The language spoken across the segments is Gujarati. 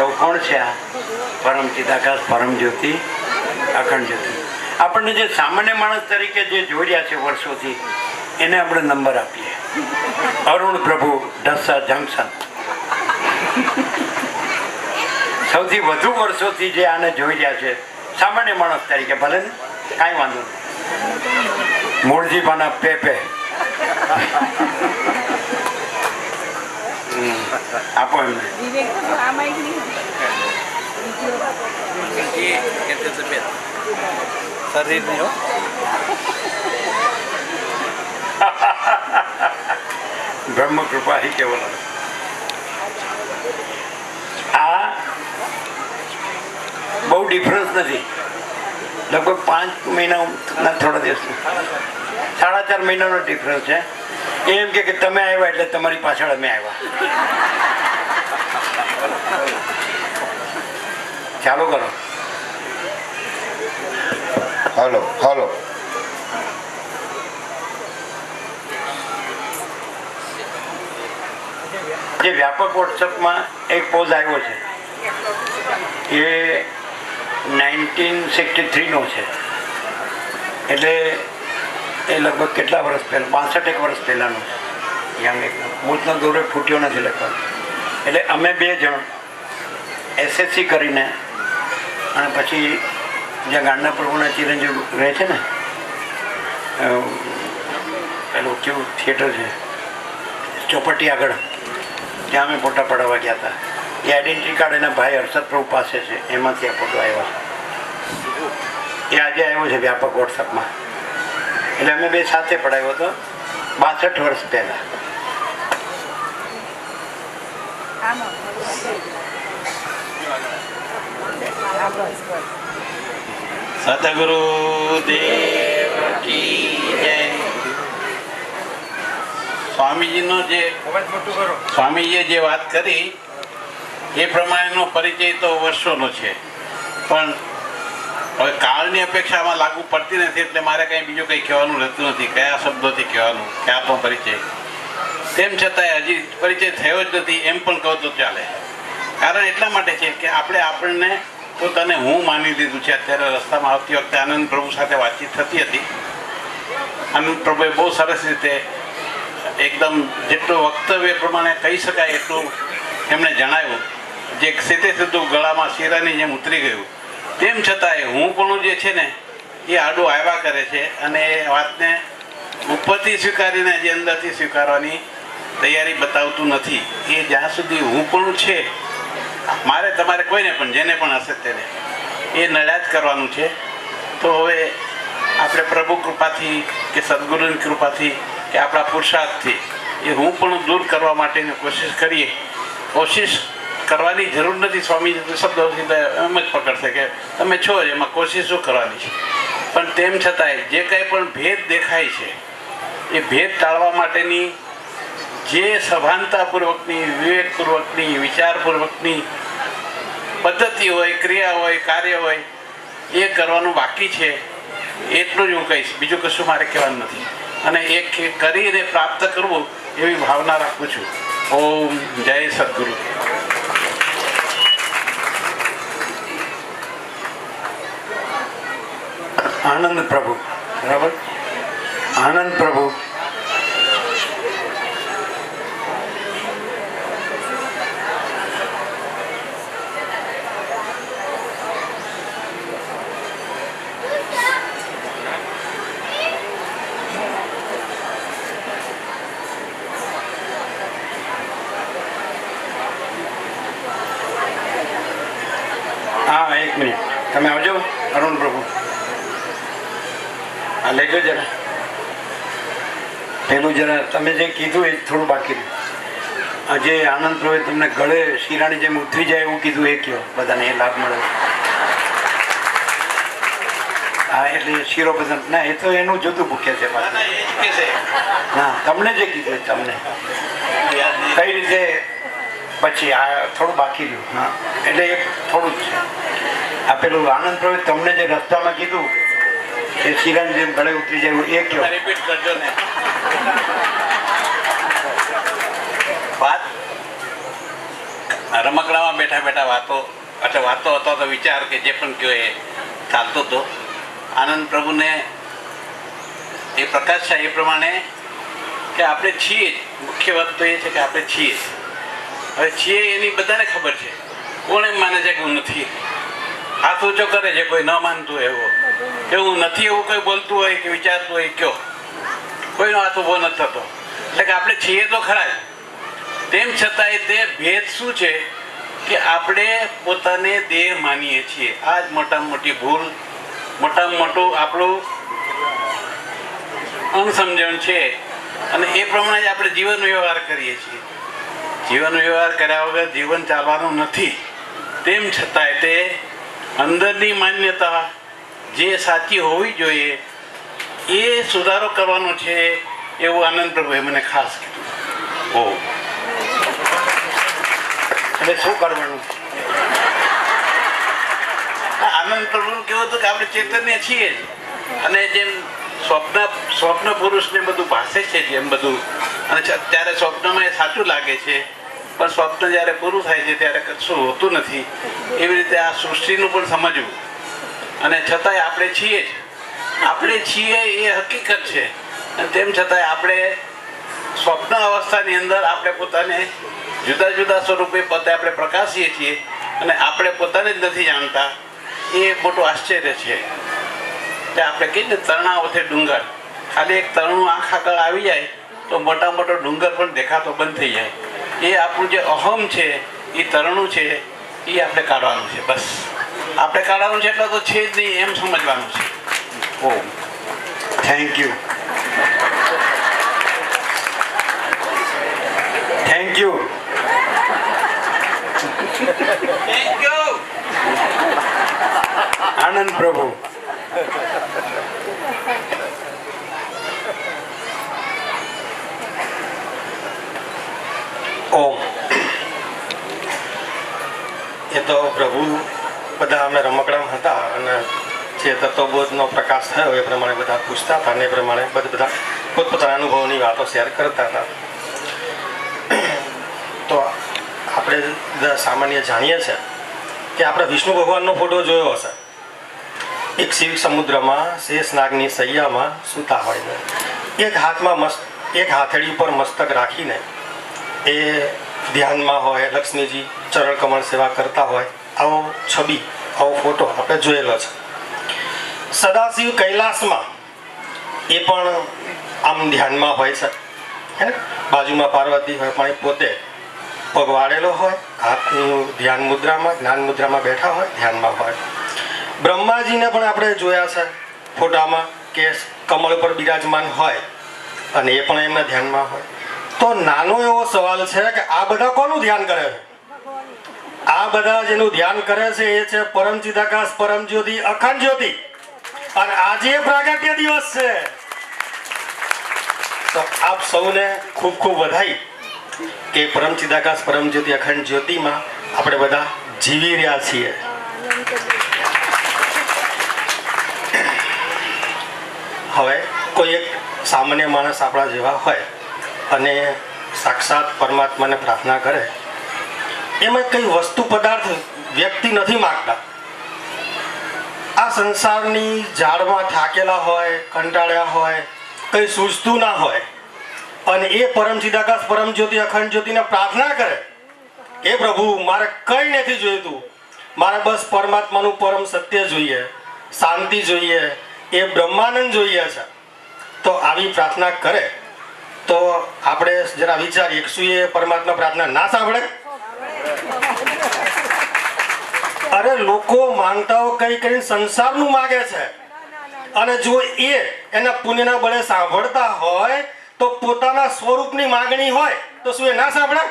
તો કોણ છે આ? પરમ ચિદાકાશ, પરમ જ્યોતિ, અખંડ જ્યોતિ. આપણને જે સામાન્ય માણસ તરીકે જે જોઈ રહ્યા છે વર્ષોથી, એને આપણે નંબર આપીએ. અરુણ પ્રભુ, ઢસા જંકશન. સૌથી વધુ વર્ષોથી જે આને જોઈ રહ્યા છે સામાન્ય માણસ તરીકે, ભલે ને કાંઈ વાંધો નહીં. મૂળજી પાના પેપે આપો એમને. બ્રહ્મ કૃપા હી કેવલ. આ બહુ ડિફરન્સ નથી. લગભગ 5 મહિનાના થોડા દિવસ, 4.5 મહિનાનો ડિફરન્સ છે. એમ કે તમે આવ્યા એટલે તમારી પાછળ અમે આવ્યા. ચાલુ કરો. હાલો હાલો. જે વ્યાપક વોટ્સઅપમાં એક પોઝ આવ્યો છે એ 1963નો છે. એટલે એ લગભગ કેટલા વર્ષ પહેલાં, 62 વર્ષ પહેલાંનો યંગ. એકદમ બુથનો દોરે ફૂટ્યો નથી લગભગ. એટલે અમે 2 જણ SSC કરીને અને પછી જ્યાં ગાંડા પ્રભુના ચિરંજીવ રહે છે ને, પેલું કેવું થિયેટર છે ચોપટી આગળ, ત્યાં અમે ફોટા પડાવવા ગયા હતા. એ આઈડેન્ટિટી કાર્ડ એના ભાઈ હર્ષદ પ્રભુ પાસે છે, એમાંથી આ ફોટો આવ્યો છે. એ આજે આવ્યો છે વ્યાપક વોટ્સઅપમાં. એટલે અમે 2 સાથે પડાવ્યો હતો 62 વર્ષ પહેલાં. સતગુરુ દેવ કી જય. સ્વામીજીનો જે સ્વામીજીએ જે વાત કરી એ પ્રમાણેનો પરિચય તો વર્ષોનો છે, પણ હવે કાળની અપેક્ષામાં લાગુ પડતી નથી. એટલે મારે કંઈ બીજું કંઈ કહેવાનું રહેતું નથી, કયા શબ્દોથી કહેવાનું, ક્યાંનો પરિચય. તેમ છતાંય હજી પરિચય થયો જ નથી એમ પણ કહું તો ચાલે. કારણ એટલા માટે છે કે આપણને પોતાને હું માની લીધું છે. અત્યારે રસ્તામાં આવતી વખતે આનંદ પ્રભુ સાથે વાતચીત થતી હતી. આનંદ પ્રભુએ બહુ સરસ રીતે એકદમ જેટલું વક્તવ્ય પ્રમાણે કહી શકાય એટલું એમણે જણાવ્યું, જે સીધે સીધું ગળામાં શીરાની જેમ ઉતરી ગયું. તેમ છતાંય હું પણ જે છે ને એ આડું આવ્યા કરે છે, અને એ વાતને ઉપરથી સ્વીકારીને જે અંદરથી સ્વીકારવાની તૈયારી બતાવતું નથી. એ જ્યાં સુધી હું પણ છે, મારે તમારે કોઈને પણ જેને પણ હશે તેને એ નડ્યા જ કરવાનું છે. તો હવે આપણે પ્રભુ કૃપાથી કે સદગુરુની કૃપાથી કે આપણા પુરુષાર્થથી એ હું પણ દૂર કરવા માટેની કોશિશ કરીએ. કોશિશ કરવાની જરૂર નથી. સ્વામીજી શબ્દો સીધા એમ જ પકડશે કે તમે છો જ, એમાં કોશિશ શું કરવાની છે. પણ તેમ છતાંય જે કંઈ પણ ભેદ દેખાય છે એ ભેદ ટાળવા માટેની જે સભાનતાપૂર્વકની, વિવેકપૂર્વકની, વિચારપૂર્વકની પદ્ધતિ હોય, ક્રિયા હોય, કાર્ય હોય એ કરવાનું બાકી છે. એટલું જ હું કહીશ, બીજું કશું મારે કહેવાનું નથી. અને એ કરીને પ્રાપ્ત કરવું એવી ભાવના રાખું છું. ઓમ જય સદગુરુ. આનંદ પ્રભુ, બરાબર? આનંદ પ્રભુ હા, 1 મિનિટ તમે આવજો. અરુણ પ્રભુ આ લેજો જરા. પેલું જરા તમે જે કીધું એ થોડું બાકી રહ્યું. આજે આનંદ પ્રભુએ તમને ગળે શીરાની જેમ ઉતરી જાય એવું કીધું, એ કયો બધાને એ લાભ મળે. હા, એટલે શીરો પસંદ ના, એ તો એનું જુદું ભૂખ્યા છે પાછું. ના, તમને જે કીધું તમને કઈ રીતે પછી આ થોડું બાકી રહ્યું. હા, એટલે એક થોડું જ છે. આ પેલું આનંદ પ્રભુ તમને જે રસ્તામાં કીધું એ શીરાની જેમ ગળે ઉતરી જાય એ કયો. રિપીટ કરજો ને વાત. રમકડામાં બેઠા બેઠા વાતો હતો તો વિચાર કે જે પણ કહ્યો એ ચાલતો હતો. આનંદ પ્રભુને એ પ્રકાશ છે એ પ્રમાણે કે આપણે છીએ જ. મુખ્ય વાત તો એ છે કે આપણે છીએ જ. હવે છીએ એની બધાને ખબર છે. કોણ એમ માને છે કે હું નથી? હાથ ઊંચો કરે છે કોઈ ન માનતું હોય એવો. એવું નથી એવું કોઈ બોલતું હોય કે વિચારતું હોય કયો? કોઈનો હાથ ઊભો નથી થતો. એટલે કે આપણે છીએ તો ખરા જ. તેમ છતાંય તે ભેદ શું છે કે આપણે પોતાને દેહ માનીએ છીએ. આ જ મોટામાં મોટી ભૂલ, મોટામાં મોટું આપણું અણસમજણ છે. અને એ પ્રમાણે જ આપણે જીવન વ્યવહાર કરીએ છીએ. જીવન વ્યવહાર કર્યા વગર જીવન ચાલવાનું નથી. તેમ છતાંય તે અંદરની માન્યતા જે સાચી હોવી જોઈએ એ સુધારો કરવાનો છે એવું આનંદ પ્રભુએ મને ખાસ કીધું. ઓ એટલે શું કરવાનું? આનંદ પ્રભુનું કેવું હતું કે આપણે ચૈતન્ય છીએ જ. અને જેમ સ્વપ્ન પુરુષને બધું ભાષે છે જેમ બધું, અને ત્યારે સ્વપ્નમાં એ સાચું લાગે છે, પણ સ્વપ્ન જ્યારે પૂરું થાય છે ત્યારે કશું હોતું નથી. એવી રીતે આ સૃષ્ટિનું પણ સમજવું. અને છતાંય આપણે છીએ જ. આપણે છીએ એ હકીકત છે. અને તેમ છતાંય આપણે સ્વપ્ન અવસ્થાની અંદર આપણે પોતાને જુદા જુદા સ્વરૂપે પોતે આપણે પ્રકાશીએ છીએ અને આપણે પોતાને જ નથી જાણતા. એ મોટું આશ્ચર્ય છે કે આપણે કહીએ ને તરણાઓથી ડુંગર, ખાલી એક તરણું આંખ આગળ આવી જાય તો મોટા મોટો ડુંગર પણ દેખાતો બંધ થઈ જાય. એ આપણું જે અહમ છે એ તરણું છે એ આપણે કાઢવાનું છે. બસ આપણે કાઢવાનું છે એટલે તો છે જ નહીં એમ સમજવાનું છે. Oh thank you. Thank you. Thank you Anand Prabhu. Om. એ તો પ્રભુ બધા અમે રમકડામાં હતા અને જે તત્વબોધનો પ્રકાશ થયો એ પ્રમાણે બધા પૂછતા હતા અને એ પ્રમાણે બધા પોતપોતાના અનુભવની વાતો શેર કરતા હતા. તો આપણે બધા સામાન્ય જાણીએ છીએ કે આપણે વિષ્ણુ ભગવાનનો ફોટો જોયો હશે. એક શિવ સમુદ્રમાં શેષ નાગની સૈયામાં સૂતા હોય ને એક હાથેળી ઉપર મસ્તક રાખીને એ ધ્યાનમાં હોય, લક્ષ્મીજી ચરણ કમળ સેવા કરતા હોય, આવો છબી, આવો ફોટો આપણે જોયેલો છે. સદાશિવ કૈલાસમાં એ પણ આમ ધ્યાનમાં હોય છે, હે ને? બાજુમાં પાર્વતી હોય પણ એ પોતે પગ વાળેલો હોય, હાથનું ધ્યાન મુદ્રામાં, જ્ઞાન મુદ્રામાં બેઠા હોય, ધ્યાનમાં હોય. બ્રહ્માજીને પણ આપણે જોયા છે ફોટામાં કે કમળ પર બિરાજમાન હોય અને એ પણ એમના ધ્યાનમાં હોય. તો નાનો એવો સવાલ છે કે આ બધા કોનું ધ્યાન કરે છે? આ બધા જેનું ધ્યાન કરે છે એ છે પરમ ચિદાકાશ, પરમ જ્યોતિ, અખંડ જ્યોતિ. અને આજે પ્રાગટ્ય દિવસ છે. તો આપ સૌને ખૂબ ખૂબ વધાઈ કે પરમ ચિદાકાશ, પરમ જ્યોતિ, અખંડ જ્યોતિમાં આપણે બધા જીવી રહ્યા છીએ. હવે કોઈ એક સામાન્ય માણસ આપણા જેવા હોય અને સાક્ષાત પરમાત્માને પ્રાર્થના કરે, એમાં કઈ વસ્તુ પદાર્થ વ્યક્તિ નથી માગતા. આ સંસારની ઝાડમાં થાકેલા હોય, કંટાળ્યા હોય, કઈ સૂઝતું ના હોય અને એ પરમ ચિદાકાશ, પરમ જ્યોતિ, અખંડ જ્યોતિને પ્રાર્થના કરે, એ પ્રભુ મારે કઈ નથી જોઈતું, મારે બસ પરમાત્માનું પરમ સત્ય જોઈએ, શાંતિ જોઈએ, એ બ્રહ્માનંદ જોઈએ છે. તો આવી પ્રાર્થના કરે તો આપણે જરા વિચારીએ, શું એ પરમાત્મા પ્રાર્થના ના સાંભળે? અરે લોકો માંગતાઓ કઈ કરીને સંસારનું માગે છે અને જો એ એના પુણ્યના બળે સાંભળતા હોય તો પોતાના સ્વરૂપની માંગણી હોય તો શું એ ના સાંભળે?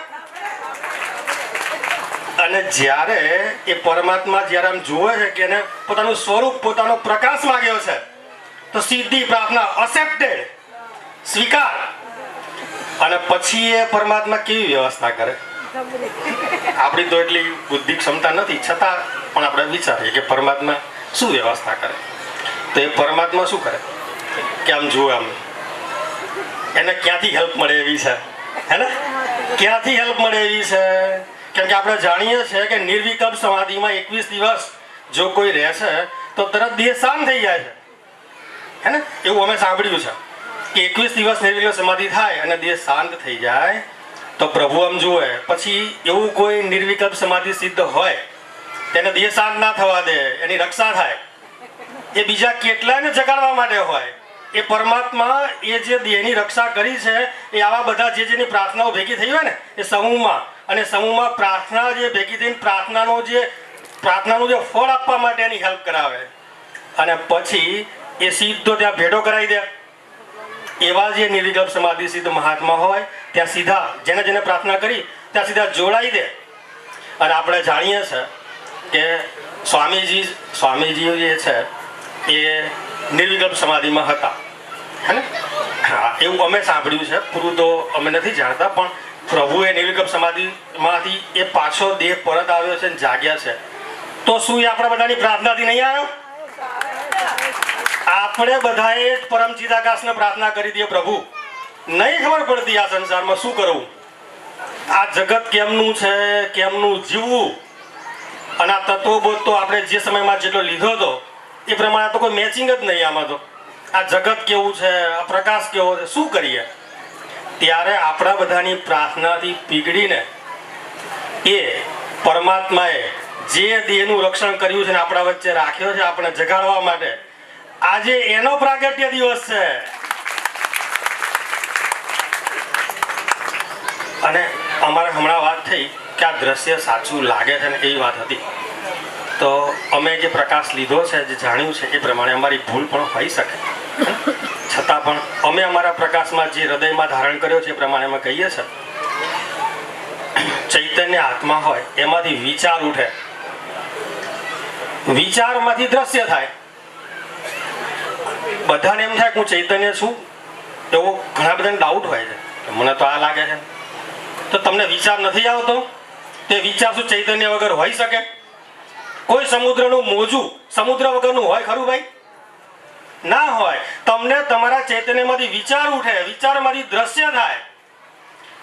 અને જ્યારે એ પરમાત્મા જ્યારે આમ જોવે છે કે એને પોતાનું સ્વરૂપ, પોતાનો પ્રકાશ માંગ્યો છે તો સીધી પ્રાર્થના અસેપ્ટેડ, સ્વીકાર. અને પછી એ પરમાત્મા કેવી વ્યવસ્થા કરે? આપણી તો એટલી બુદ્ધિ ક્ષમતા નથી, છતાં પણ આપણે વિચારીએ કે પરમાત્મા શું વ્યવસ્થા કરે. તો એ પરમાત્મા શું કરે કે આમ જુએ, આમ એને ક્યાંથી હેલ્પ મળે એવી છે, હે ને? ક્યાંથી હેલ્પ મળે એવી છે કેમ કે આપણે જાણીએ છીએ કે નિર્વિકલ્પ સમાધિમાં 21 દિવસ જો કોઈ રહે છે તો તરત દેહ શાંત થઈ જાય છે, હે ને? એવું અમે સાંભળ્યું છે કે 21 દિવસ નિર્વિકલ્પ સમાધિ થાય અને દેહ શાંત થઈ જાય તો પ્રભુ આમ જુએ. પછી એવું કોઈ નિર્વિકલ્પ સમાધિ સિદ્ધ હોય તેને દેહ શાંત ના થવા દે, એની રક્ષા થાય. એ બીજા કેટલાયને જગાડવા માટે હોય. એ પરમાત્મા એ જે દેહની રક્ષા કરી છે એ આવા બધા જે જેની પ્રાર્થનાઓ ભેગી થઈ હોય ને એ સમૂહમાં, અને સમૂહમાં પ્રાર્થના જે ભેગી થઈને પ્રાર્થનાનું જે ફળ આપવા માટે એની હેલ્પ કરાવે, અને પછી એ સીધો ત્યાં ભેટો કરાવી દે. એવા જે નિર્વિકલ્પ સમાધિ સિદ્ધ મહાત્મા હોય ત્યાં સીધા જેને જેને પ્રાર્થના કરી ત્યાં સીધા જોડાઈ દે. અને આપણે જાણીએ છીએ કે સ્વામીજી જે છે એ નિર્વિકલ્પ સમાધિમાં હતા, હે ને? હા, એવું અમે સાંભળ્યું છે, પૂરું તો અમે નથી જાણતા, પણ પ્રભુએ નિર્વિકલ્પ સમાધિમાંથી એ પાછો દેહ પરત આવ્યો છે અને જાગ્યા છે. તો શું એ આપણા બધાની પ્રાર્થનાથી નહીં આવ્યો? આપણે બધાએ પરમ ચિદાકાશને પ્રાર્થના કરી દઈએ, પ્રભુ નહીં ખબર પડતી આ સંસારમાં શું કરવું, આ જગત કેમનું છે, કેમનું જીવવું, અને આ તત્વબોધ તો આપણે જે સમયમાં જેટલો લીધો હતો એ પ્રમાણે તો કોઈ મેચિંગ જ નહીં આમાં. તો આ જગત કેવું છે, આ પ્રકાશ કેવો છે, શું કરીએ? ત્યારે આપણા બધાની પ્રાર્થનાથી પીગળીને એ પરમાત્માએ જે દેહનું રક્ષણ કર્યું છે ને આપણા વચ્ચે રાખ્યો છે આપણે જગાડવા માટે, આજે એનો પ્રાગટ્ય દિવસ છે. અને અમારે હમણાં વાત થઈ કે આ દ્રશ્ય સાચું લાગે છે ને એવી વાત હતી, તો અમે જે પ્રકાશ લીધો છે, જે જાણ્યું છે એ પ્રમાણે અમારી ભૂલ પણ હોઈ શકે, છતાં પણ અમે અમારા પ્રકાશમાં જે હૃદયમાં ધારણ કર્યો છે એ પ્રમાણે અમે કહીએ છીએ. ચૈતન્ય આત્મા હોય એમાંથી વિચાર ઉઠે, વિચારમાંથી દ્રશ્ય થાય. બધાને એમ થાય કે હું ચૈતન્ય છું, એવો ઘણા બધાને ડાઉટ હોય છે કે મને તો આ લાગે છે. તો તમને વિચાર નથી આવતો? તે વિચાર શું ચૈતન્ય વગર હોઈ શકે? કોઈ સમુદ્રનું મોજું સમુદ્ર વગરનું હોય ખરું ભાઈ? ના હોય. તમને તમારા ચૈતન્યમાંથી વિચાર ઉઠે, વિચારમાંથી દ્રશ્ય થાય,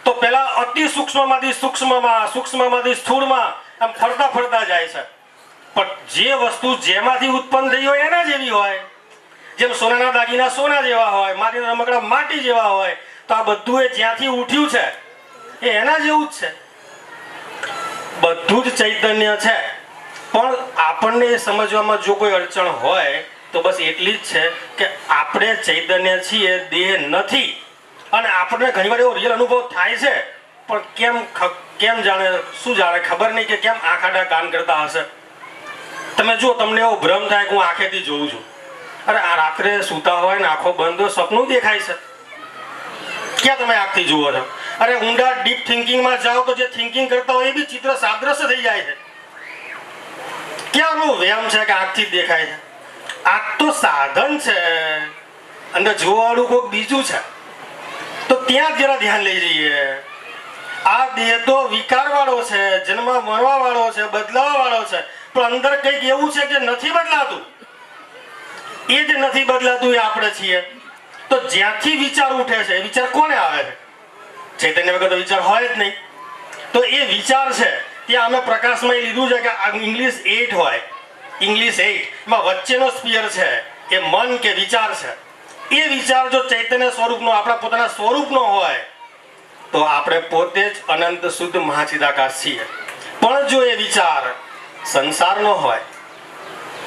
તો પેલા અતિ સૂક્ષ્મમાંથી સૂક્ષ્મમાં, સૂક્ષ્મમાંથી સ્થૂળમાં આમ ફરતા ફરતા જાય છે. પણ જે વસ્તુ જેમાંથી ઉત્પન્ન થઈ હોય એના જેવી હોય. જેમ સોનાના દાગીના સોના જેવા હોય, માટીના રમકડા માટી જેવા હોય, તો આ બધું એ જ્યાંથી ઉઠ્યું છે એ એના જેવું જ છે. બધું જ ચૈતન્ય છે. પણ આપણને એ સમજવામાં જો કોઈ અડચણ હોય તો બસ એટલી જ છે કે આપણે ચૈતન્ય છીએ, દેહ નથી. અને આપણને ઘણીવાર એવો રિયલ અનુભવ થાય છે, પણ કેમ જાણે, શું જાણે, ખબર નહીં કે કેમ આંખ આડા કાન કરતા હશે. તમે જુઓ, તમને એવો ભ્રમ થાય કે હું આંખેથી જોઉં છું. અરે આ રાત્રે સૂતા હોય ને આંખો બંધ હોય, સપનું દેખાય છે. ક્યાં તમે આંખથી જુઓ છો? અરે ઊંડા ડીપ થિંકિંગમાં જાઓ તો જે થિંકિંગ કરતા હોય એ બી ચિત્ર સાદ્રશ્ય થઈ જાય છે. ક્યાંનો વ્યાયામ છે કે આંખથી જ દેખાય છે? આંખ તો સાધન છે, અંદર જોવાવાળું કોઈક બીજું છે. તો ત્યાં જરા ધ્યાન લઈ જઈએ. આ દેહ તો વિકાર વાળો છે, જન્મ મરવા વાળો છે, બદલાવા વાળો છે, પણ અંદર કંઈક એવું છે કે નથી બદલાતું. એ જ નથી બદલાતું એ આપણે છીએ. તો જ્યાંથી વિચાર ઉઠે છે, વિચાર કોને આવે છે? ચૈતન્ય વગર તો વિચાર હોય જ નહીં. તો એ વિચાર છે ત્યાં અમે પ્રકાશમાં લીધું છે કે ઇંગ્લિશ 8 હોય, ઇંગ્લિશ 8 માં વચ્ચેનો સ્પીયર છે એ મન કે વિચાર છે. એ વિચાર જો ચૈતન્ય સ્વરૂપનો, આપણા પોતાના સ્વરૂપનો હોય તો આપણે પોતે જ અનંત શુદ્ધ મહાચિદાકાશ છીએ. પણ જો એ વિચાર સંસારનો હોય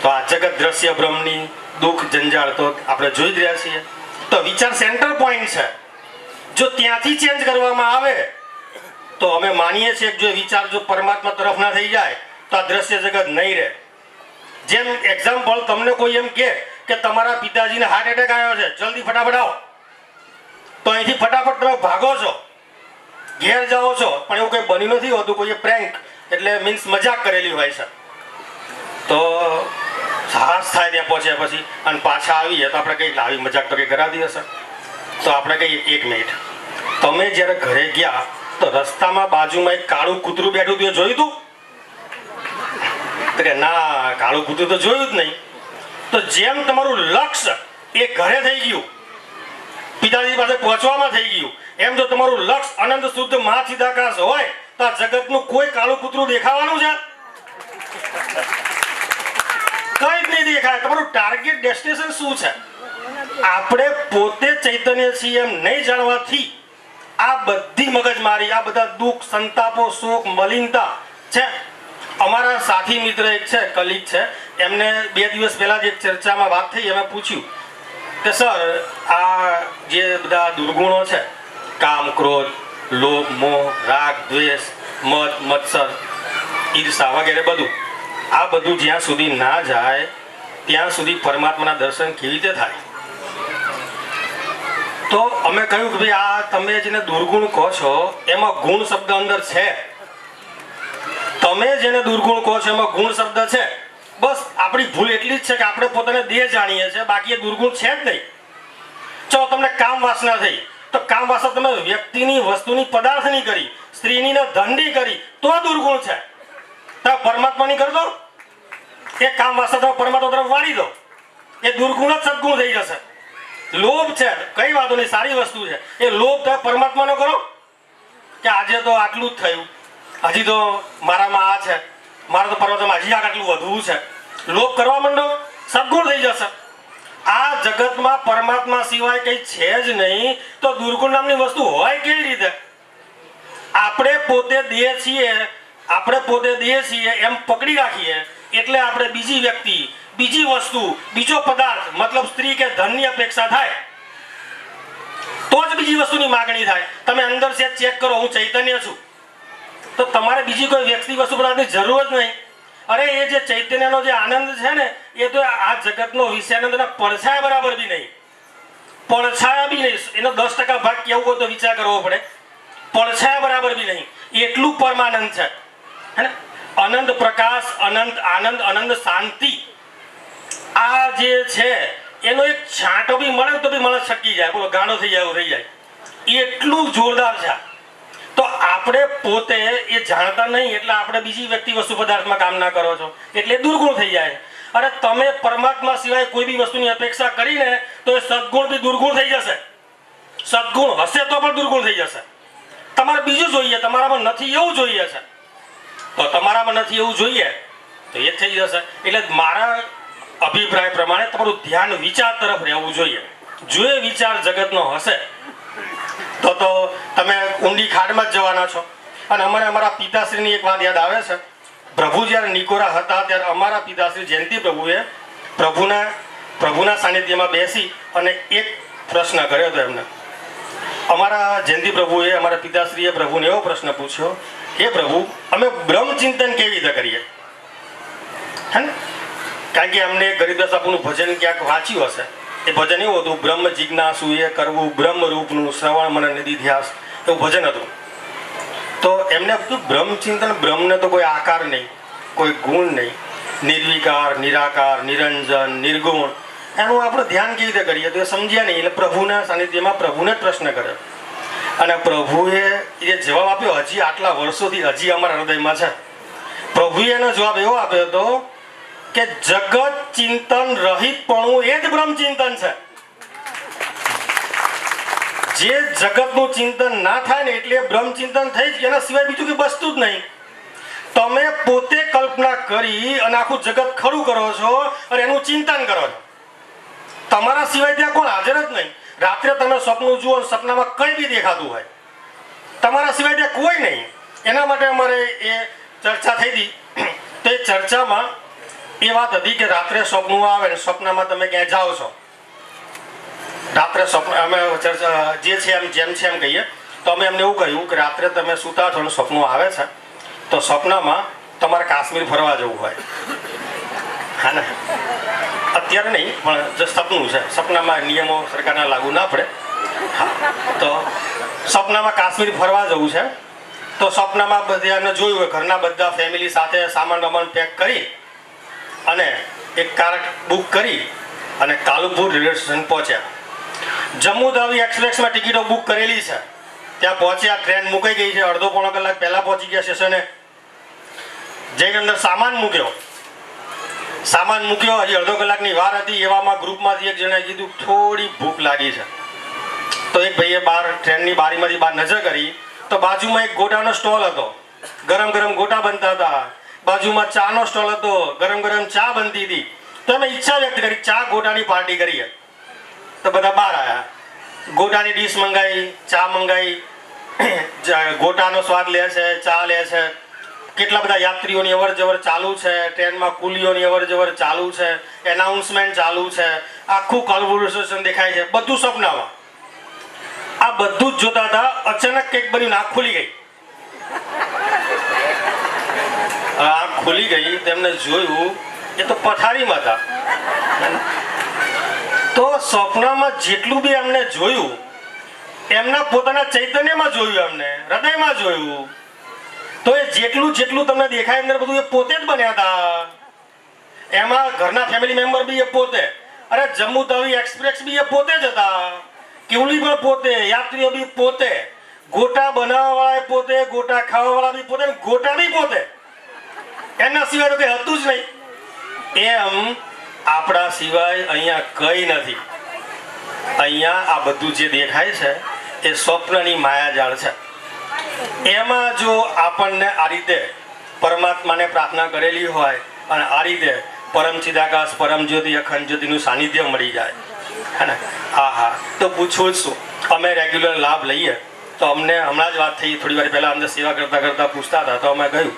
તો આ જગત દ્રશ્ય બ્રહ્મની દુઃખ જંજાળ તો આપણે જોઈ જ રહ્યા છીએ. તો વિચાર સેન્ટર પોઈન્ટ છે. જો ત્યાંથી ચેન્જ કરવામાં આવે તો અમે માનીએ છીએ કે જો વિચાર જો પરમાત્મા તરફ ના થઈ જાય તો આ દ્રશ્ય જગત નહીં રહે. જેમ એક્ઝામ્પલ, તમને કોઈ એમ કે તમારા પિતાજીને હાર્ટ એટેક આવ્યો છે, જલ્દી ફટાફટ આવો, તો અહીંથી ફટાફટ તમે ભાગો છો, ઘેર જાઓ છો, પણ એવું કંઈ બની નથી હોતું. કોઈ પ્રેન્ક એટલે મીન્સ મજાક કરેલી હોય છે. તો સાહસ થાય ત્યાં પહોંચ્યા પછી અને પાછા આવીએ તો આપણે કંઈક લાવી મજાક તો કંઈ કરાવી હશે. તો આપણે કહીએ 1 મિનિટ, તમે જ્યારે ઘરે ગયા તો રસ્તામાં બાજુમાં એક કાળું કૂતરું બેઠું હતું, જોયું તું? તો કે ના, કાળું કૂતરું તો જોયું જ નહીં. તો જેમ તમારું લક્ષ્ય એ ઘરે થઈ ગયું, પિતાજી પાસે પહોંચવામાં થઈ ગયું, એમ જો તમારું લક્ષ્ય અનંત શુદ્ધ મહાચિદાકાશ હોય તો આ જગતનું કોઈ કાળું કૂતરું દેખાવાનું છે? કઈ જ નહીં દેખાય. તમારું ટાર્ગેટ ડેસ્ટિનેશન શું છે? આપણે પોતે ચૈતન્ય છીએ એમ નહીં જાણવાથી આ બધી મગજમારી, આ બધા દુઃખ, સંતાપો, શોક, મલિનતા છે. અમારા સાથી મિત્ર એક છે, કલીગ છે, એમને 2 દિવસ પહેલા જ એક ચર્ચામાં વાત થઈ. એમાં પૂછ્યું કે સર, આ જે બધા દુર્ગુણો છે, કામ, ક્રોધ, લોભ, મોહ, રાગ, દ્વેષ, મદ, મત્સર, ઈર્ષા વગેરે બધું, આ બધું જ્યાં સુધી ના જાય ત્યાં સુધી પરમાત્માના દર્શન કેવી રીતે થાય? તો અમે કહ્યું કે ભાઈ આ તમે જેને દુર્ગુણ કહો છો એમાં ગુણ શબ્દ અંદર છે. તમે જેને દુર્ગુણ કહો છો એમાં ગુણ શબ્દ છે. બસ આપણી ભૂલ એટલી જ છે કે આપણે પોતાને દેહ જાણીએ છીએ, બાકી એ દુર્ગુણ છે જ નહીં. ચલો તમને કામ વાસના થઈ, તો કામ વાસના તમે વ્યક્તિની, વસ્તુની, પદાર્થની કરી, સ્ત્રીની ને ધનની કરી, તો દુર્ગુણ છે. તમે પરમાત્માની કરી દો, એ કામ વાસના તમે પરમાત્મા તરફ વાળી દો, એ દુર્ગુણ જ સદગુણ થઈ જશે. લોભ છે, કઈ વાતો નહીં, સારી વસ્તુ છે. એ લોભ તમે પરમાત્માનો કરો કે આજે તો આટલું જ થયું, હજી તો મારામાં આ છે, મારે તો પરમાત્મામાં હજી આટલું વધવું છે. લોભ કરવા માંડો, સદગુણ થઈ જશે. આ જગતમાં પરમાત્મા સિવાય કઈ છે જ નહીં, તો દુર્ગુણ નામની વસ્તુ હોય કેવી રીતે? આપણે પોતે દેહ છીએ, એમ પકડી રાખીએ એટલે આપણે બીજી વ્યક્તિ, બીજી વસ્તુ, બીજો પદાર્થ, મતલબ સ્ત્રી કે ધનની અપેક્ષા થાય તો જ બીજી વસ્તુની માગણી થાય. તમે અંદર છે ચેક કરો, હું ચૈતન્ય છું, તો તમારે બીજી કોઈ વ્યક્તિ, વસ્તુ પદાર્થની જરૂર જ નહીં. અરે એ જે ચૈતન્યનો જે આનંદ છે ને, એ તો આ જગતનો વિષયાનંદના પડછાયા બરાબર બી નહીં. પડછાયા બી નહીં. એનો 10% ભાગ કેવું હોય તો વિચાર કરવો પડે. પડછાયા બરાબર બી નહીં. એટલું પરમાનંદ છે. હે ને? અનંત પ્રકાશ, અનંત આનંદ, અનંત શાંતિ, આ જે છે એનો એક છાંટો બી મળે તો બી મને છટકી જાય, બોલો ગાણો થઈ જાય, એવું થઈ જાય. એટલું જોરદાર છે. તો આપણે પોતે એ જાણતા નહીં એટલે આપણે બીજી વ્યક્તિ, વસ્તુ, પદાર્થમાં કામ ના કરો છો એટલે દુર્ગુણ થઈ જાય. અરે તમે પરમાત્મા સિવાય કોઈ બી વસ્તુની અપેક્ષા કરીને તો એ સદગુણ બી દુર્ગુણ થઈ જશે. સદગુણ હશે તો પણ દુર્ગુણ થઈ જશે. તમારે બીજું જોઈએ, તમારામાં નથી એવું જોઈએ છે, તો તમારામાં નથી એવું જોઈએ તો એ થઈ જશે. એટલે મારા અભિપ્રાય પ્રમાણે તમારું ધ્યાન વિચાર તરફ રહેવું જોઈએ. જો એ વિચાર જગતનો હશે તો તમે ઊંડી ખાડમાં જ જવાના છો. અને અમારા પિતાશ્રીની એક વાત યાદ આવે છે. પ્રભુ જ્યારે નિકોરા હતા ત્યારે અમારા પિતાશ્રી જયંતિ પ્રભુએ પ્રભુના સાનિધ્યમાં બેસી અને એક પ્રશ્ન કર્યો હતો એમને. અમારા જયંતિ પ્રભુએ, અમારા પિતાશ્રીએ પ્રભુને એવો પ્રશ્ન પૂછ્યો, હે પ્રભુ, અમે બ્રહ્મચિંતન કેવી રીતે કરીએ? હે ને? કારણ કે અમને ગરીબદાસ બાપુનું ભજન ક્યાંક વાંચ્યું હશે. એ ભજન એવું હતું, બ્રહ્મ જિજ્ઞાસુ એ કરવું બ્રહ્મ રૂપનું શ્રવણ મન નિધિધ્યાસ, એવું ભજન હતું. તો એમને પૂછ્યું, બ્રહ્મચિંતન, બ્રહ્મને તો કોઈ આકાર નહીં, કોઈ ગુણ નહીં, નિર્વિકાર, નિરાકાર, નિરંજન, નિર્ગુણ, એનું આપણે ધ્યાન કેવી રીતે કરીએ? તો એ સમજ્યા નહીં. એટલે પ્રભુના સાનિધ્યમાં પ્રભુને જ પ્રશ્ન કર્યો અને પ્રભુએ એ જવાબ આપ્યો, હજી આટલા વર્ષોથી હજી અમારા હૃદયમાં છે. પ્રભુએ એનો જવાબ એવો આપ્યો હતો કે જગત ચિંતન રહિતપણું એ જ બ્રહ્મચિંતન છે. જે જગતનું ચિંતન ના થાય ને એટલે બ્રહ્મચિંતન થઈ જ, એના સિવાય બીજું કે વસ્તુ જ નહીં. તમે પોતે કલ્પના કરી અને આખું જગત ખડું કરો છો અને એનું ચિંતન કરો છો. તમારા સિવાય ત્યાં કોણ હાજર જ નહીં. રાત્રે તમે સપનું જુઓ, સપનામાં કંઈ બી દેખાતું હોય, તમારા સિવાય ત્યાં કોઈ નહીં. એના માટે અમારે એ ચર્ચા થઈ હતી. તો એ ચર્ચામાં એ વાત હતી કે રાત્રે સપનું આવે ને સપનામાં તમે ક્યાંય જાઓ છો, રાત્રે સપન અમે ચર્ચા જે છે એમ જેમ છે એમ કહીએ તો અમે એમને એવું કહ્યું કે રાત્રે તમે સૂતા છો ને સપનું આવે છે તો સપનામાં તમારે કાશ્મીર ફરવા જવું હોય, હા ને? અત્યારે નહીં પણ જે સપનું છે, સપનામાં નિયમો સરકારના લાગુ ના પડે. હા, તો સપનામાં કાશ્મીર ફરવા જવું છે તો સપનામાં બધાને જોયું હોય, ઘરના બધા ફેમિલી સાથે સામાન વામાન પેક કરી અને એક કાર બુક કરી અને કાલુપુર રેલવે સ્ટેશન પહોંચ્યા. જમ્મુ તાવી એક્સપ્રેસમાં ટિકિટો બુક કરેલી છે. ત્યાં પહોંચ્યા, ટ્રેન મુકાઈ ગઈ છે, અડધો પોણો કલાક પહેલાં પહોંચી ગયા સ્ટેશને. જઈને અંદર સામાન મૂક્યો, હજી અડધો કલાકની વાર હતી. એવામાં ગ્રુપમાંથી એક જણાએ કીધું થોડી ભૂખ લાગી છે. તો એક ભાઈએ બહાર ટ્રેનની બારીમાંથી બહાર નજર કરી તો બાજુમાં એક ગોટાનો સ્ટોલ હતો. ગરમ ગરમ ગોટા બનતા હતા, બાજુમાં ચાનો સ્ટોલ હતો, ગરમ ગરમ ચા બનતી હતી. તો અમે ઈચ્છા વ્યક્ત કરી ચા ગોટાની પાર્ટી કરીએ. તો બધા બહાર આવ્યા, ગોટાની ડીશ મંગાવી, ચા મંગાવી, ગોટાનો સ્વાદ લે છે, ચા લે છે. કેટલા બધા યાત્રીઓની અવર જવર ચાલુ છે, ટ્રેનમાં કુલીઓની અવર જવર ચાલુ છે, એનાઉન્સમેન્ટ ચાલુ છે, આખું કોન્વર્સેશન દેખાય છે, બધું સપનામાં. આ બધું જ જોતા હતા, અચાનક કંઈક બન્યું, આંખ ખુલી ગઈ. આંખ ખુલી ગઈ, તેમને જોયું એ તો પથારીમાં હતા. તો સ્વપ્નમાં જેટલું બી એમને જોયું, એમના પોતાના ચૈતન્યમાં જોયું, એમને હૃદયમાં જોયું. તો એ જેટલું જેટલું તમને દેખાય અંદર બધું એ પોતે જ બન્યા હતા. એમાં ઘરના ફેમિલી મેમ્બર બી એ પોતે, અરે જમ્મુ તવી એક્સપ્રેસ બી એ પોતે જ હતા, કેવલી પણ પોતે, યાત્રીઓ બી પોતે, ગોટા બનાવવા વાળા પોતે, ગોટા ખાવા વાળા બી પોતે, ગોટા બી પોતે. એના સિવાય તો કઈ હતું જ નહીં. એમ આપણા સિવાય અહીંયા કઈ નથી. અહીંયા આ બધું જે દેખાય છે એ સ્વપ્નની માયાજાળ છે. એમાં જો આપણને આ રીતે પરમાત્માને પ્રાર્થના કરેલી હોય અને આ રીતે પરમ ચિદાકાશ પરમ જ્યોતિ અખંડ જ્યોતિનું સાનિધ્ય મળી જાય, હે ને, હા, તો પૂછવું જ શું. અમે રેગ્યુલર લાભ લઈએ તો અમને હમણાં જ વાત થઈ, થોડી વાર પહેલા અંદર સેવા કરતા કરતા પૂછતા હતા, તો અમે કહ્યું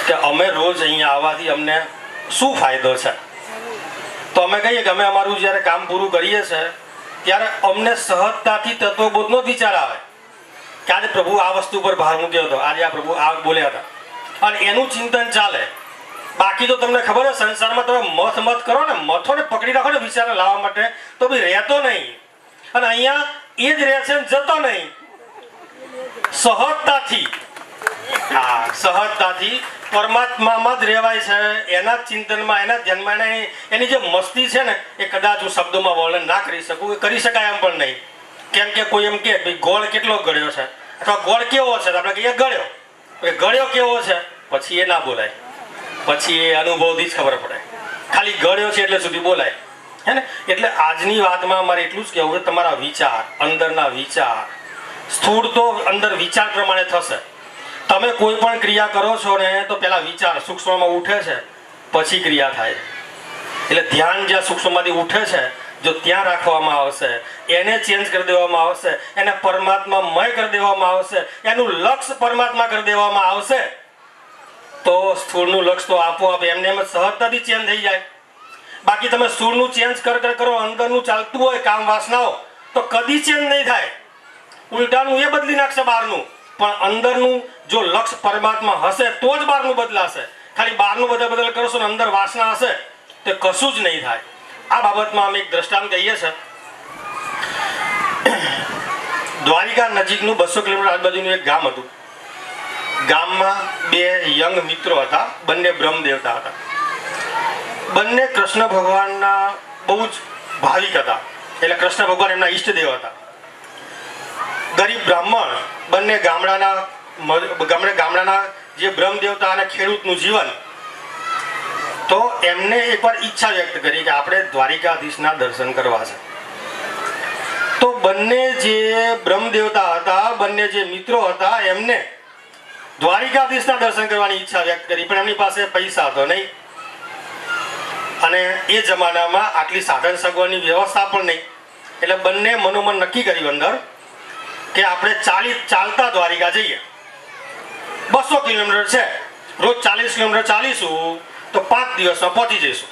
કે અમે રોજ અહીંયા આવવાથી અમને શું ફાયદો છે. તો અમે કહીએ કે અમે અમારું જ્યારે કામ પૂરું કરીએ છીએ ત્યારે અમને સહજતાથી તત્વબોધનો જ વિચાર આવે કે આજે પ્રભુ આ વસ્તુ પર ભાર મૂક્યો હતો, આજે આ પ્રભુ આ બોલ્યા હતા, અને એનું ચિંતન ચાલે. બાકી તો તમને ખબર છે સંસારમાં તમે મત કરો ને, મથોને પકડી રાખો ને વિચાર લાવવા માટે, તો બી રહેતો નહીં. અને અહીંયા એ જ રહે છે, જતો નહીં. સહજતાથી, હા, સહજતાથી પરમાત્મામાં જ રહેવાય છે. એના ચિંતનમાં, એના ધ્યાનમાં, એની જે મસ્તી છે ને, એ કદાચ હું શબ્દોમાં વર્ણન ના કરી શકું, એ કરી શકાય એમ પણ નહીં. કેમ કે કોઈ એમ કે ભાઈ ગોળ કેટલો ગળ્યો છે, અથવા ગોળ કેવો છે, આપણે કહીએ ગળ્યો. ગળ્યો કેવો છે પછી એ ના બોલાય, પછી એ અનુભવથી જ ખબર પડે. ખાલી ગળ્યો છે એટલે સુધી બોલાય, હે ને. એટલે આજની વાતમાં મારે એટલું જ કહેવું કે તમારા વિચાર, અંદરના વિચાર, સ્થૂળ તો અંદર વિચાર પ્રમાણે થશે. તમે કોઈ પણ ક્રિયા કરો છો ને તો પેલા વિચાર સૂક્ષ્મમાં ઉઠે છે, પછી ક્રિયા થાય. એટલે ધ્યાન જ્યાં સૂક્ષ્મમાંથી ઉઠે છે, જો ત્યાં રાખવામાં આવશે, એને ચેન્જ કરી દેવામાં આવશે, એને પરમાત્મામય કરી દેવામાં આવશે, એનું લક્ષ્ય પરમાત્મા કરી દેવામાં આવશે, તો સ્થૂળનું લક્ષ્ય તો આપોઆપ એમને એમ સહજતાથી ચેન્જ થઈ જાય. બાકી તમે સ્થૂળનું ચેન્જ કરો, અંદરનું ચાલતું હોય કામ વાસનાઓ, તો કદી ચેન્જ નહીં થાય. ઉલટાનું એ બદલી નાખશે બહારનું. પણ અંદરનું જો લક્ષ્ય પરમાત્મા હશે તો જ બહારનું બદલાશે. ખાલી બહારનું બદલ કરશો ને અંદર વાસના હશે તો કશું જ નહીં થાય. આ બાબતમાં અમે એક દ્રષ્ટાંત કહીએ છીએ. દ્વારિકા નજીકનું 200 કિલોમીટર આજુબાજુનું એક ગામ હતું. ગામમાં બે યંગ મિત્રો હતા, બંને બ્રહ્મ દેવતા હતા. બંને કૃષ્ણ ભગવાનના બહુ જ ભાવિક હતા. એટલે કૃષ્ણ ભગવાન એમના ઈષ્ટદેવ હતા. ગરીબ બ્રાહ્મણ, બંને ગામડાના જે બ્રહ્મ દેવતા અને ખેડૂતનું જીવન. તો એમને એકવાર ઈચ્છા વ્યક્ત કરી કે આપણે દ્વારિકાધીશના દર્શન કરવા છે. તો બંને જે બ્રહ્મ દેવતા હતા, બંને જે મિત્રો હતા, એમને દ્વારિકાધીશના દર્શન કરવાની ઈચ્છા વ્યક્ત કરી, પણ એમની પાસે પૈસા હતો નહીં, અને એ જમાનામાં આટલી સાધન સગવડની વ્યવસ્થા પણ નહીં. એટલે બંને મનોમન નક્કી કર્યું અંદર કે આપણે ચાલતા દ્વારિકા જઈએ. 200 કિલોમીટર છે, રોજ 40 કિલોમીટર ચાલીશું તો 5 દિવસમાં પહોંચી જઈશું.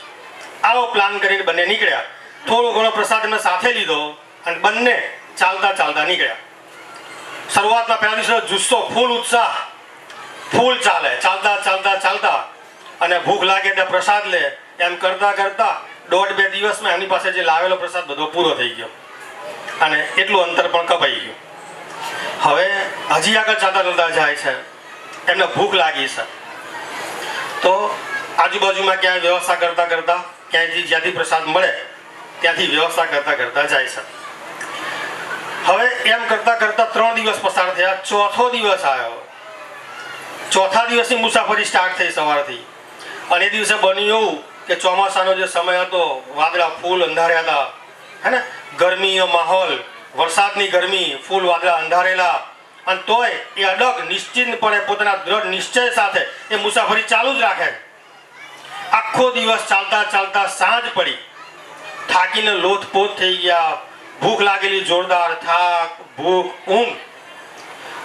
આવો પ્લાન કરીને બંને નીકળ્યા. થોડો ઘણો પ્રસાદ એમને સાથે લીધો અને બંને ચાલતા નીકળ્યા. શરૂઆતના પહેલા દિવસે જુસ્સો, ફૂલ ઉત્સાહ, ફૂલ ચાલે, ચાલતા અને ભૂખ લાગે ત્યાં પ્રસાદ લે. એમ કરતા 1.5-2 દિવસમાં એમની પાસે જે લાવેલો પ્રસાદ બધો પૂરો થઈ ગયો અને એટલું અંતર પણ કપાઈ ગયું. હવે હજી આગળ ચાલતા જાય છે, એમને ભૂખ લાગી છે. તો આજુબાજુમાં ક્યાંય વ્યવસ્થા કરતા જ્યાંથી પ્રસાદ મળે ત્યાંથી વ્યવસ્થા કરતા જાય છે. હવે એમ કરતા 3 દિવસ પસાર થયા. ચોથો દિવસ આવ્યો. ચોથા દિવસની મુસાફરી સ્ટાર્ટ થઈ સવારથી. અને એ દિવસે બન્યું એવું કે ચોમાસાનો જે સમય હતો, વાદળા ફૂલ અંધાર્યા હતા, હે ને, ગરમીનો માહોલ, વરસાદની ગરમી, ફૂલ વાદળા અંધારેલા, અને તોય એ અડગ નિશ્ચિંતપણે પોતાના દ્રઢ નિશ્ચય સાથે એ મુસાફરી ચાલુ જ રાખે. આખો દિવસ ચાલતા ચાલતા સાંજ પડી, થાકીને લોથપોથ થઈ ગયા, ભૂખ લાગેલી જોરદાર, થાક, ભૂખ, ઊંઘ,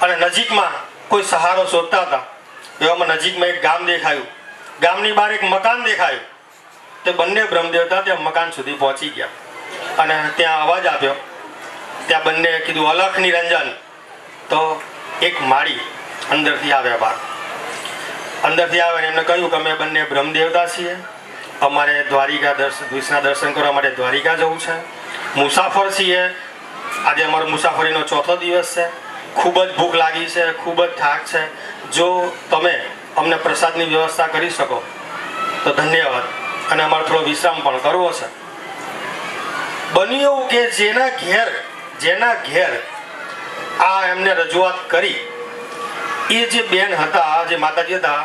અને નજીકમાં કોઈ સહારો શોધતા હતા. એવામાં નજીકમાં એક ગામ દેખાયું. ગામની બહાર એક મકાન દેખાયું. તે બંને બ્રહ્મદેવતા ત્યાં મકાન સુધી પહોંચી ગયા અને ત્યાં અવાજ આપ્યો. ત્યાં બંને કીધું અલખ નિરંજન. તો એક માળી અંદરથી આવ્યા બહાર. અંદરથી આવે ને એમને કહ્યું કે અમે બંને બ્રહ્મદેવતા છીએ, અમારે દ્વારિકા વિષ્ણુના દર્શન કરવા માટે દ્વારિકા જવું છે, મુસાફર છીએ, આજે અમારો મુસાફરીનો 4થો દિવસ છે, ખૂબ જ ભૂખ લાગી છે, ખૂબ જ થાક છે, જો તમે અમને પ્રસાદની વ્યવસ્થા કરી શકો તો ધન્યવાદ, અને અમારે થોડો વિશ્રામ પણ કરવો છે. બન્યું એવું કે જેના ઘેર આ એમને રજૂઆત કરી એ જે બેન હતા, જે માતાજી હતા,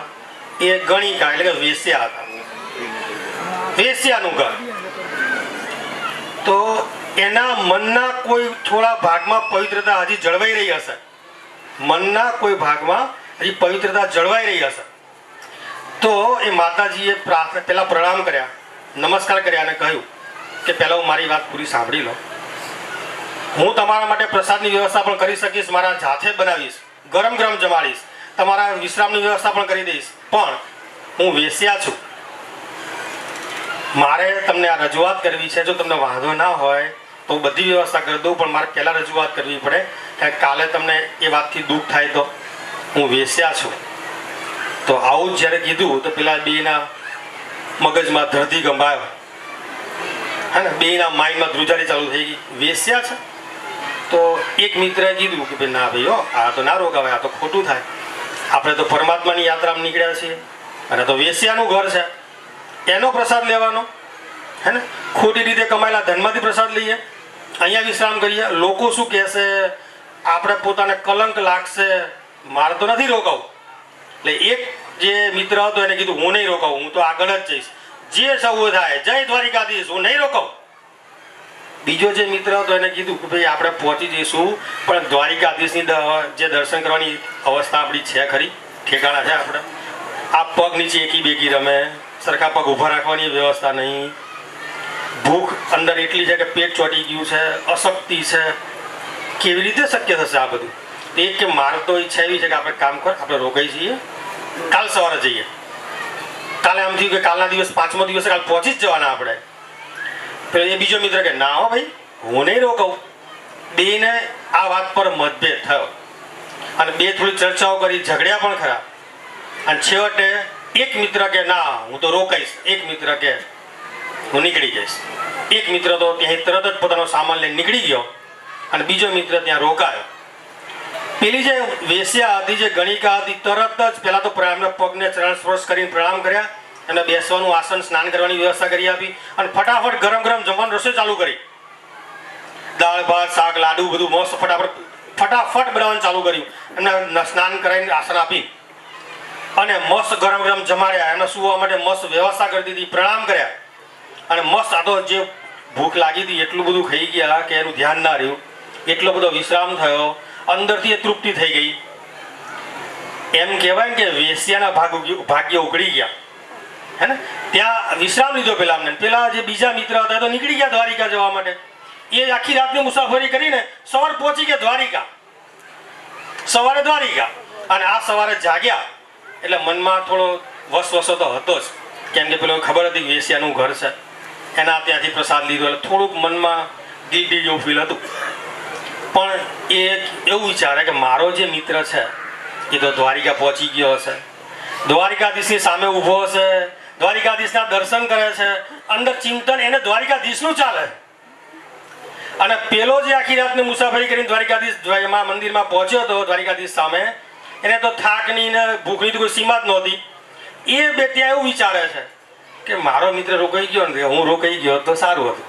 એ ગણિકા એટલે કે વેશ્યા હતા. વેશ્યાનું ઘર. તો એના મનના કોઈ થોડા ભાગમાં પવિત્રતા હજી જળવાઈ રહી હશે. મનના કોઈ ભાગમાં હજી પવિત્રતા જળવાઈ રહી હશે. તો એ માતાજીએ પહેલા પ્રણામ કર્યા, નમસ્કાર કર્યા અને કહ્યું કે પહેલા હું મારી વાત પૂરી સાંભળી લો. હું તમારા માટે પ્રસાદની વ્યવસ્થા પણ કરી શકીશ, મારા જાતે બનાવીશ, ગરમ ગરમ જમાડીશ, તમારા વિશ્રામની વ્યવસ્થા પણ કરી દઈશ, પણ હું વેશ્યા છું. મારે તમને આ રજૂઆત કરવી છે. જો તમને વાંધો ના હોય તો હું બધી વ્યવસ્થા કરી દઉં, પણ મારે પહેલાં રજૂઆત કરવી પડે કે કાલે તમને એ વાતથી દુઃખ થાય તો હું વેશ્યા છું. તો આવું જ્યારે કીધું તો પેલા બેના મગજમાં ધરતી ગંભાયો, હે ને, બેના માઇન્ડમાં ધ્રુજારી ચાલુ થઈ ગઈ. વેશ્યા છે. તો એક મિત્રએ કીધું કે ભાઈ ના ભાઈ હો, આ તો ના રોકાવાય, આ તો ખોટું થાય. આપણે તો પરમાત્માની યાત્રામાં નીકળ્યા છીએ અને તો વેશ્યાનું ઘર છે, એનો પ્રસાદ લેવાનો, હે ને, ખોટી રીતે કમાયેલા ધનમાંથી પ્રસાદ લઈએ, અહીંયા વિશ્રામ કરીએ. લોકો શું કહેશે, આપણે પોતાને કલંક લાગશે, મારે તો નથી રોકાવું. એટલે એક જે મિત્ર હતો એને કીધું હું નહીં રોકાવું, હું તો આગળ જ જઈશ, જે સવું થાય, જય દ્વારિકાધીશ, હું નહીં રોકાવું. બીજો જે મિત્ર હતો એને કીધું કે ભાઈ આપણે પહોંચી જઈશું, પણ દ્વારિકાધીશની જે દર્શન કરવાની અવસ્થા આપણી છે ખરી, ઠેકાણા છે આપણે? આ પગ નીચે એકી બેકી રમે, સરખા પગ ઊભા રાખવાની વ્યવસ્થા નહીં, ભૂખ અંદર એટલી છે કે પેટ ચોંટી ગયું છે, અશક્તિ છે, કેવી રીતે શક્ય થશે આ બધું? એક કે મારે તો ઈચ્છા એવી છે કે આપણે કામ કર, આપણે રોકાઈ જઈએ, કાલ સવારે જઈએ. કાલે આમ થયું કે કાલના દિવસ 5મો દિવસે કાલ પહોંચી જ જવાના આપણે. પેલો એ બીજો મિત્ર કે ના હો ભાઈ, હું નહીં રોકાવું. બેને આ વાત પર મતભેદ થયો અને બે થોડી ચર્ચાઓ કરી, ઝઘડ્યા પણ ખરા. અને છેવટે એક મિત્ર કે ના હું તો રોકાઈશ, એક મિત્ર કે હું નીકળી જઈશ. એક મિત્ર તો ત્યાં તરત જ પોતાનો સામાન લઈને નીકળી ગયો અને બીજો મિત્ર ત્યાં રોકાયો. પેલી જે વેશ્યા હતી, જે ગણિકા હતી, તરત જ પહેલા તો એમના પગને ચરણ સ્પર્શ કરીને પ્રણામ કર્યા, એમને બેસવાનું આસન, સ્નાન કરવાની વ્યવસ્થા કરી આપી અને ફટાફટ ગરમ ગરમ જમવાનું રસોઈ ચાલુ કરી. દાળ ભાત શાક લાડુ બધું મસ્ત ફટાફટ બનાવવાનું ચાલુ કર્યું. એમને સ્નાન કરાવીને આસન આપી અને મસ્ત ગરમ ગરમ જમાડ્યા. એમને સુવા માટે મસ્ત વ્યવસ્થા કરી દીધી, પ્રણામ કર્યા અને મસ્ત આ તો જે ભૂખ લાગી હતી એટલું બધું ખાઈ ગયા કે એનું ધ્યાન ના રહ્યું, એટલો બધો વિશ્રામ થયો, અંદરથી એ તૃપ્તિ થઈ ગઈ. એમ કહેવાય કે વેશ્યાના ભાગ્ય ઉકળી ગયા, હે ને. ત્યાં વિશ્રામ લીધો પેલા અમને. પેલા જે બીજા મિત્ર હતા તો નીકળી ગયા દ્વારિકા જવા માટે. એ આખી રાતની મુસાફરી કરીને સવાર પહોંચી ગયા દ્વારિકા, સવારે દ્વારિકા. અને આ સવારે જાગ્યા એટલે મનમાં થોડો વસવસો તો હતો જ, કેમ કે પેલો ખબર હતી વેશ્યાનું ઘર છે, એના ત્યાંથી પ્રસાદ લીધો એટલે થોડુંક મનમાં ગિલ્ટી જેવું ફીલ હતું. પણ એ એવું વિચારે કે મારો જે મિત્ર છે એ તો દ્વારિકા પહોંચી ગયો હશે, દ્વારિકાધીશની સામે ઊભો હશે, દ્વારિકાધીશના દર્શન કરે છે, અંદર ચિંતન એને દ્વારિકાધીશનું ચાલે. અને પેલો જે આખી રાતની મુસાફરી કરીને દ્વારિકાધીશ મંદિરમાં પહોંચ્યો હતો, દ્વારિકાધીશ સામે, એને તો થાકની ને ભૂખની તો કોઈ સીમા જ નહોતી. એ બે ત્યાં એવું વિચારે છે કે મારો મિત્ર રોકાઈ ગયો ને, હું રોકાઈ ગયો તો સારું હતું.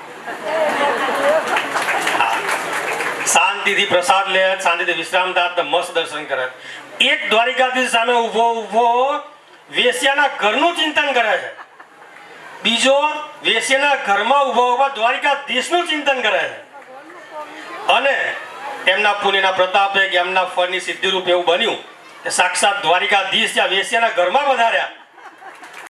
શાંતિથી પ્રસાદ લે, શાંતિથી વિશ્રામ થાય, મસ્ત દર્શન કરે. એક દ્વારિકાધીશ સામે ઊભો વેશ્યાના ઘરનું ચિંતન કરે છે, બીજો વેશ્યાના ઘરમાં ઊભો દ્વારિકાધીશનું ચિંતન કરે છે. અને એમના પુણ્યના પ્રતાપે કે એમના ફળની સિદ્ધિરૂપ એવું બન્યું કે સાક્ષાત દ્વારિકાધીશ જ્યાં વેશ્યાના ઘરમાં વધાર્યા